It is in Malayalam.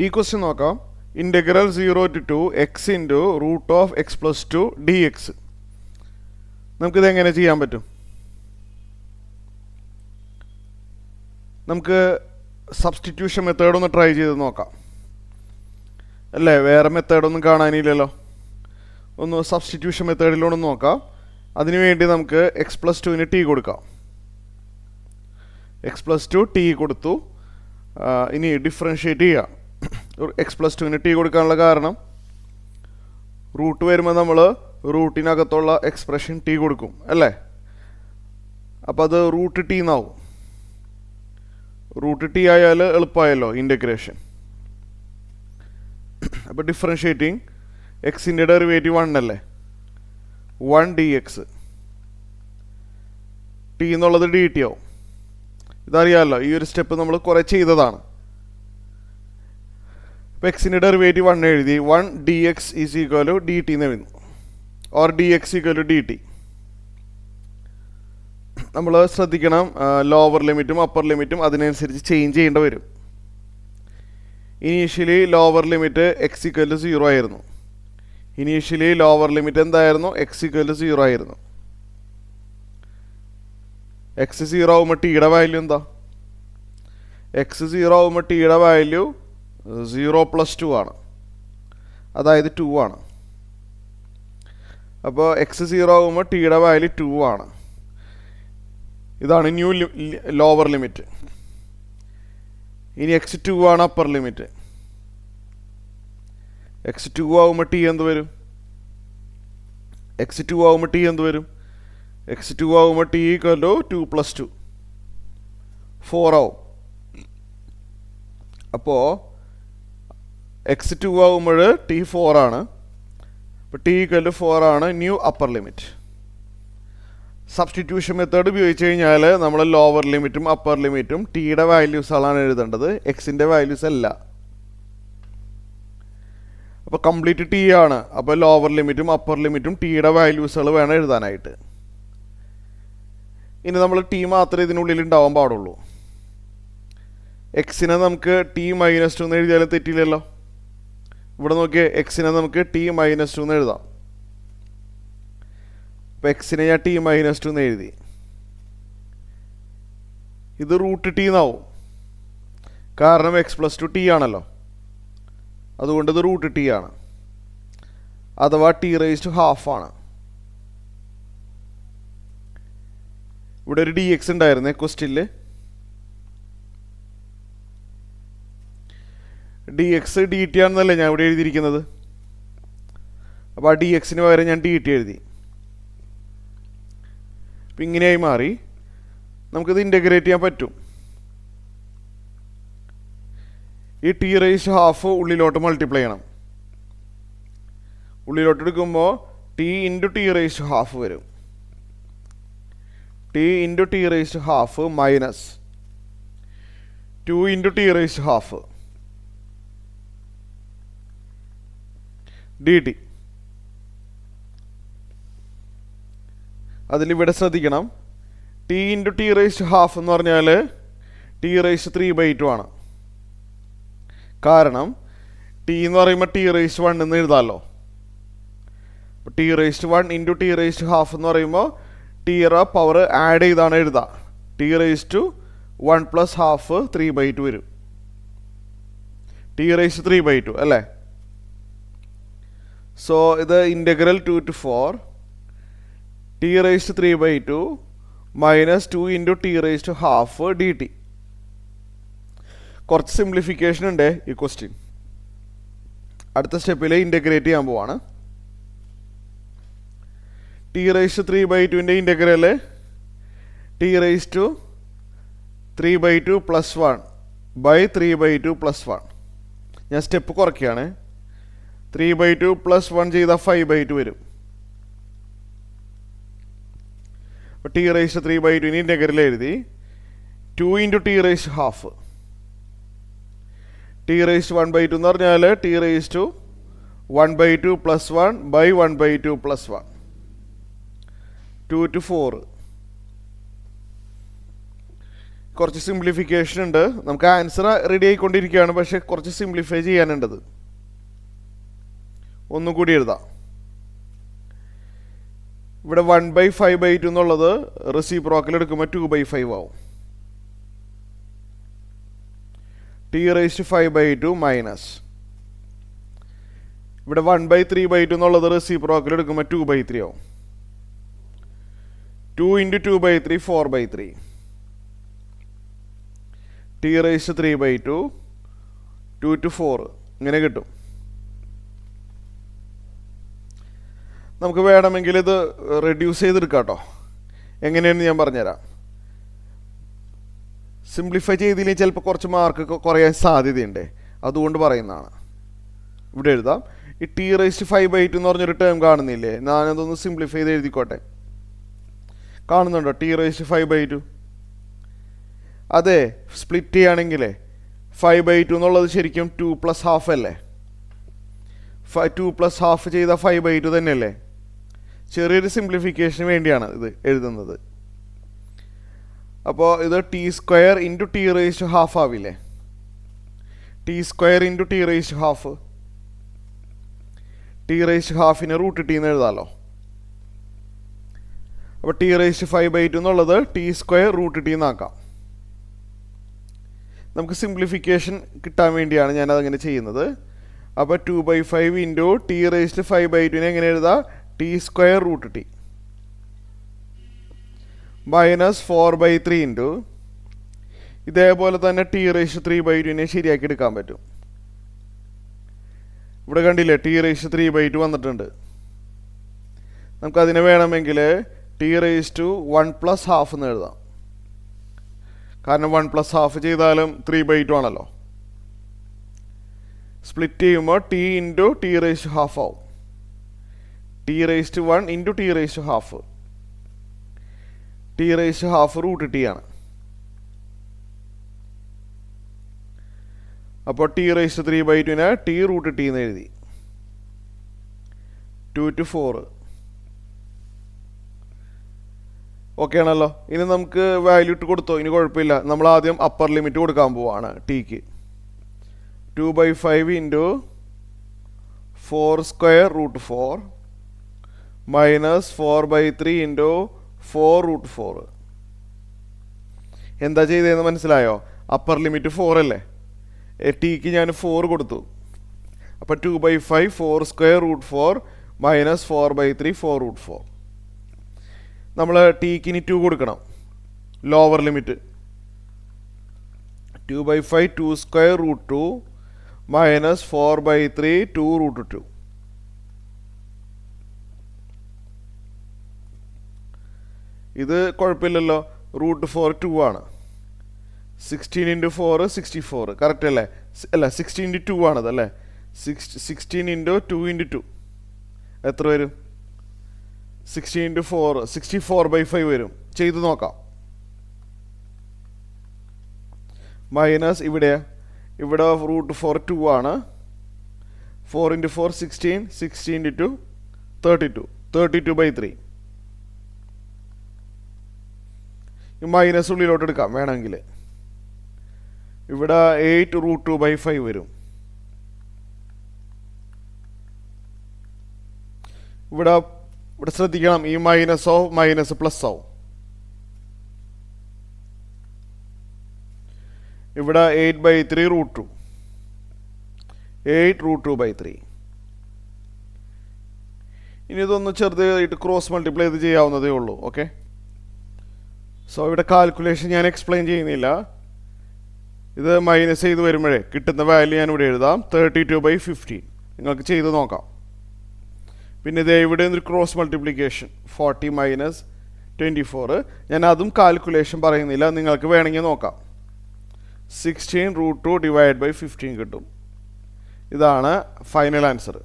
ഈ ക്വസ്റ്റ്യൻ നോക്കാം. Integral 0 to 2 x into root of x plus 2 d x. നമുക്കിത് എങ്ങനെ ചെയ്യാൻ പറ്റും? നമുക്ക് സബ്സ്റ്റിറ്റ്യൂഷൻ മെത്തേഡൊന്ന് ട്രൈ ചെയ്ത് നോക്കാം അല്ലേ? വേറെ മെത്തേഡൊന്നും കാണാനില്ലല്ലോ. ഒന്ന് സബ്സ്റ്റിറ്റ്യൂഷൻ മെത്തേഡിലൂടെ നോക്കാം. അതിനുവേണ്ടി നമുക്ക് എക്സ് പ്ലസ് 2ന് ടി കൊടുക്കാം. എക്സ് പ്ലസ് 2 ടി കൊടുത്തു. ഇനി ഡിഫറൻഷ്യേറ്റ് ചെയ്യാം. എക്സ് പ്ലസ് 2ന് ടി കൊടുക്കാനുള്ള കാരണം, റൂട്ട് വരുമ്പോൾ നമ്മൾ റൂട്ടിനകത്തുള്ള എക്സ്പ്രഷൻ ടി കൊടുക്കും അല്ലേ? അപ്പോൾ അത് റൂട്ട് ടി എന്നാവും. റൂട്ട് ടി ആയാൽ എളുപ്പമായല്ലോ ഇൻ്റഗ്രേഷൻ. അപ്പോൾ ഡിഫറൻഷ്യേറ്റിംഗ് എക്സിൻ്റെ ഡെറിവേറ്റീവ് 1 അല്ലേ? 1 ഡി എക്സ്. ടി എന്നുള്ളത് ഡി ടി ആവും. ഇതറിയാമല്ലോ, ഈ ഒരു സ്റ്റെപ്പ് നമ്മൾ കുറേ ചെയ്തതാണ്. അപ്പോൾ എക്സിൻ്റെ ഡെറിവേറ്റീവ് 1 എഴുതി. 1 d x is equal to d t എന്ന് എഴുതുന്നു. Or d x equal to d t. നമ്മൾ ശ്രദ്ധിക്കണം, ലോവർ ലിമിറ്റും അപ്പർ ലിമിറ്റും അതിനനുസരിച്ച് ചേഞ്ച് ചെയ്യേണ്ടി വരും. Initially lower limit x equal to 0 ആയിരുന്നു. ഇനീഷ്യലി ലോവർ ലിമിറ്റ് എന്തായിരുന്നു? എക്സ് ഈക്വൽ ടു 0 ആയിരുന്നു. എക്സ് 0 ആകുമ്പോൾ ടിയുടെ വാല്യൂ എന്താ? എക്സ് 0 ആകുമ്പോൾ ടിയുടെ വാല്യൂ 0 + 2 ആണ്, അതായത് 2 ആണ്. അപ്പോൾ എക്സ് 0 ആകുമ്പോൾ ടിയുടെ വാല്യൂ 2 ആണ്. ഇതാണ് ന്യൂ ലോവർ ലിമിറ്റ്. ഇനി എക്സ് 2 ആണ് അപ്പർ ലിമിറ്റ്. എക്സ് 2 ആകുമ്പോൾ ടി എന്ത് വരും? എക്സ് 2 ആകുമ്പോൾ ടി എന്ത് വരും? എക്സ് 2 ആകുമ്പോൾ ടി ഈക്വൽ ടു 2 + 2 4 ആവും. അപ്പോൾ എക്സ് 2 ആകുമ്പോൾ ടി 4 ആണ്. അപ്പോൾ ടി ഈക്വൽ ടു 4 ആണ് new upper limit. Substitution method ഉപയോഗിച്ച് കഴിഞ്ഞാൽ നമ്മൾ ലോവർ ലിമിറ്റും അപ്പർ ലിമിറ്റും ടിയുടെ വാല്യൂസുകളാണ് എഴുതേണ്ടത്, എക്സിൻ്റെ വാല്യൂസ് അല്ല. അപ്പോൾ കംപ്ലീറ്റ് ടി ആണ്. അപ്പോൾ ലോവർ ലിമിറ്റും അപ്പർ ലിമിറ്റും ടിയുടെ വാല്യൂസുകൾ വേണം എഴുതാനായിട്ട്. ഇനി നമ്മൾ ടി മാത്രമേ ഇതിനുള്ളിൽ ഉണ്ടാവാൻ പാടുള്ളൂ. എക്സിനെ നമുക്ക് ടി -2 എന്ന് എഴുതിയാലും തെറ്റില്ലല്ലോ. ഇവിടെ നോക്കിയേ, എക്സിനെ നമുക്ക് ടി -2 എന്ന് എഴുതാം. അപ്പോൾ എക്സിനെ ഞാൻ ടി -2 എന്ന് എഴുതി. ഇത് റൂട്ട് ടി എന്നാവും, കാരണം എക്സ് പ്ലസ് 2 ടി ആണല്ലോ. അതുകൊണ്ട് ഇത് റൂട്ട് ടി ആണ്, അഥവാ ടി റേസ് ടു ഹാഫ് ആണ്. ഇവിടെ ഒരു ഡി എക്സ് ഉണ്ടായിരുന്നേ ക്വസ്റ്റ്യനിൽ. ഡി എക്സ് ഡി ടി ആണെന്നല്ലേ ഞാൻ ഇവിടെ എഴുതിയിരിക്കുന്നത്. അപ്പോൾ ആ ഡി എക്സിന് പകരം ഞാൻ ഡി ടി എഴുതി. അപ്പം ഇങ്ങനെയായി മാറി. നമുക്കിത് ഇൻ്റഗ്രേറ്റ് ചെയ്യാൻ പറ്റും. ഈ ടി റേസ് ഹാഫ് ഉള്ളിലോട്ട് മൾട്ടിപ്ലൈ ചെയ്യണം. ഉള്ളിലോട്ട് എടുക്കുമ്പോൾ T into T raise half വരും. T into T raise half minus 2 into T raise half D T. അതിലിവിടെ ശ്രദ്ധിക്കണം, T into T raise half എന്ന് പറഞ്ഞാൽ ടി റേസ് 3/2 ആണ്. കാരണം ടി എന്ന് പറയുമ്പോൾ ടി റേസ് 1 എന്ന് എഴുതാമല്ലോ. അപ്പോൾ t raise 1 into T raise half എന്ന് പറയുമ്പോൾ ടിയുടെ പവർ ആഡ് ചെയ്താണ് എഴുതുക. ടി റേസ് ടു 1 + ഹാഫ് 3/2 വരും. ടി റേസ് 3/2 അല്ലേ? സോ ഇത് integral 2 to 4 T raise 3/2 minus 2 into T raise to half D T. കുറച്ച് സിംപ്ലിഫിക്കേഷൻ ഉണ്ട് ഈ ക്വസ്റ്റ്യൻ. അടുത്ത സ്റ്റെപ്പിൽ ഇൻ്റഗ്രേറ്റ് ചെയ്യാൻ പോവാണ്. ടി റേസ് 3/2ൻ്റെ integral T raise to 3/2 + 1 by 3/2 + 1. ഞാൻ സ്റ്റെപ്പ് കുറയ്ക്കുകയാണ്. 3/2 + 1 ചെയ്താൽ 5/2 വരും. അപ്പോൾ ടി റേസ് 3/2ന് ഇൻ്റഗ്രൽ എഴുതി. 2 into T raise half. T raise 1/2 എന്ന് പറഞ്ഞാൽ t raise to 1/2 + 1 by 1/2 + 1 2 to 4. കുറച്ച് സിംപ്ലിഫിക്കേഷൻ ഉണ്ട്. നമുക്ക് ആൻസർ റെഡി ആയിക്കൊണ്ടിരിക്കുകയാണ്, പക്ഷേ കുറച്ച് സിംപ്ലിഫൈ ചെയ്യാനുണ്ടത്. ഒന്നുകൂടി എഴുതാം. ഇവിടെ 1/5/2 എന്നുള്ളത് റെസിപ്രോക്കൽ എടുക്കുമ്പോൾ 2/5 ആവും. t⁵5/2 മൈനസ് ഇവിടെ 1/3/2 എന്നുള്ളത് റെസിപ്രോക്കൽ എടുക്കുമ്പോൾ 2/3 ആവും. 2 × 2/3 4/3. t⁵3/2 2 to 4 ഇങ്ങനെ കിട്ടും. നമുക്ക് വേണമെങ്കിൽ ഇത് റെഡ്യൂസ് ചെയ്തെടുക്കാം കേട്ടോ. എങ്ങനെയാണെന്ന് ഞാൻ പറഞ്ഞുതരാം. സിംപ്ലിഫൈ ചെയ്തില്ലെങ്കിൽ ചിലപ്പോൾ കുറച്ച് മാർക്ക് കുറയാൻ സാധ്യതയുണ്ട്, അതുകൊണ്ട് പറയുന്നതാണ്. ഇവിടെ എഴുതാം. ഈ t⁵5/2 എന്ന് പറഞ്ഞൊരു ടേം കാണുന്നില്ലേ? ഞാനതൊന്ന് സിംപ്ലിഫൈ ചെയ്ത് എഴുതിക്കോട്ടെ. കാണുന്നുണ്ടോ t⁵5/2? അതെ, സ്പ്ലിറ്റ് ചെയ്യുകയാണെങ്കിൽ 5/2 എന്നുള്ളത് ശരിക്കും 2 + 1/2 അല്ലേ? 2 + 1/2 ചെയ്താൽ 5/2 തന്നെയല്ലേ? ചെറിയൊരു സിംപ്ലിഫിക്കേഷന് വേണ്ടിയാണ് ഇത് എഴുതുന്നത്. അപ്പോൾ ഇത് t² × t⁵½ ആവില്ലേ? t² × t⁵½ t⁵½ √t എന്ന് എഴുതാമല്ലോ. അപ്പോൾ t⁵5/2 എന്നുള്ളത് t² √t എന്നാക്കാം. നമുക്ക് സിംപ്ലിഫിക്കേഷൻ കിട്ടാൻ വേണ്ടിയാണ് ഞാനതങ്ങനെ ചെയ്യുന്നത്. അപ്പോൾ 2/5 × t⁵5/2 എങ്ങനെ എഴുതാം? t² √t മൈനസ് 4/3 ഇതേപോലെ തന്നെ t⁵3/2 ശരിയാക്കി എടുക്കാൻ പറ്റും. ഇവിടെ കണ്ടില്ലേ t⁵3/2 വന്നിട്ടുണ്ട്. നമുക്കതിനെ വേണമെങ്കിൽ t⁵1 + 1/2 എന്ന് എഴുതാം. കാരണം 1 + 1/2 ചെയ്താലും 3/2 ആണല്ലോ. സ്പ്ലിറ്റ് ചെയ്യുമ്പോൾ t × t⁵½ ആവും. t⁵1 × t⁵½ t⁵½ √t ആണ്. അപ്പോൾ t⁵3/2 t √t എന്ന് എഴുതി. 2 to 4 ഓക്കെ ആണല്ലോ. ഇനി നമുക്ക് വാല്യൂ ഇട്ട് കൊടുത്തോ, ഇനി കുഴപ്പമില്ല. നമ്മൾ ആദ്യം അപ്പർ ലിമിറ്റ് കൊടുക്കാൻ പോവാണ് tക്ക്. 2/5 × 4² √4 മൈനസ് 4/3 × 4 √4. എന്താ ചെയ്തതെന്ന് മനസ്സിലായോ? അപ്പർ ലിമിറ്റ് 4 അല്ലേ? tക്ക് ഞാൻ 4 കൊടുത്തു. അപ്പോൾ 2/5 4² √4 മൈനസ് 4/3 4 √4. നമ്മൾ tക്ക് ഇനി 2 കൊടുക്കണം. Lower limit 2/5 2² √2 minus 4/3 2 √2. ഇത് കുഴപ്പമില്ലല്ലോ. √4 2 ആണ്. 16 × 4 64 കറക്റ്റ് അല്ലേ? അല്ല 16 × 2 ആണത് അല്ലേ? 16 × 2 × 2 എത്ര വരും? 16 × 4 64/5 വരും. ചെയ്ത് നോക്കാം. മൈനസ് ഇവിടെ √4 2 ആണ്. 4 × 4 16 16 × 2 32 32/3. മൈനസ് ഉള്ളിലോട്ട് എടുക്കാം വേണമെങ്കിൽ. ഇവിടെ 8 √2/5 വരും. ഇവിടെ ശ്രദ്ധിക്കണം, ഈ മൈനസോ മൈനസ് പ്ലസ് ആവും. ഇവിടെ 8/3 √2 8 √2/3. ഇനി ഇതൊന്ന് ചെറുതായിട്ട് ക്രോസ് മൾട്ടിപ്ലൈ ചെയ്ത് ചെയ്യാവുന്നതേ ഉള്ളൂ. ഓക്കെ, സോ ഇവിടെ കാൽക്കുലേഷൻ ഞാൻ എക്സ്പ്ലെയിൻ ചെയ്യുന്നില്ല. ഇത് മൈനസ് ചെയ്ത് വരുമ്പോഴേ കിട്ടുന്ന വാല്യൂ ഞാൻ ഇവിടെ എഴുതാം. 32/15 നിങ്ങൾക്ക് ചെയ്ത് നോക്കാം. പിന്നെ ഇത് ഇവിടെ ഒരു ക്രോസ് മൾട്ടിപ്ലിക്കേഷൻ 40 മൈനസ് 24. ഞാൻ അതും കാൽക്കുലേഷൻ പറയുന്നില്ല, നിങ്ങൾക്ക് വേണമെങ്കിൽ നോക്കാം. 16 √2 / 15 കിട്ടും. ഇതാണ് ഫൈനൽ ആൻസർ.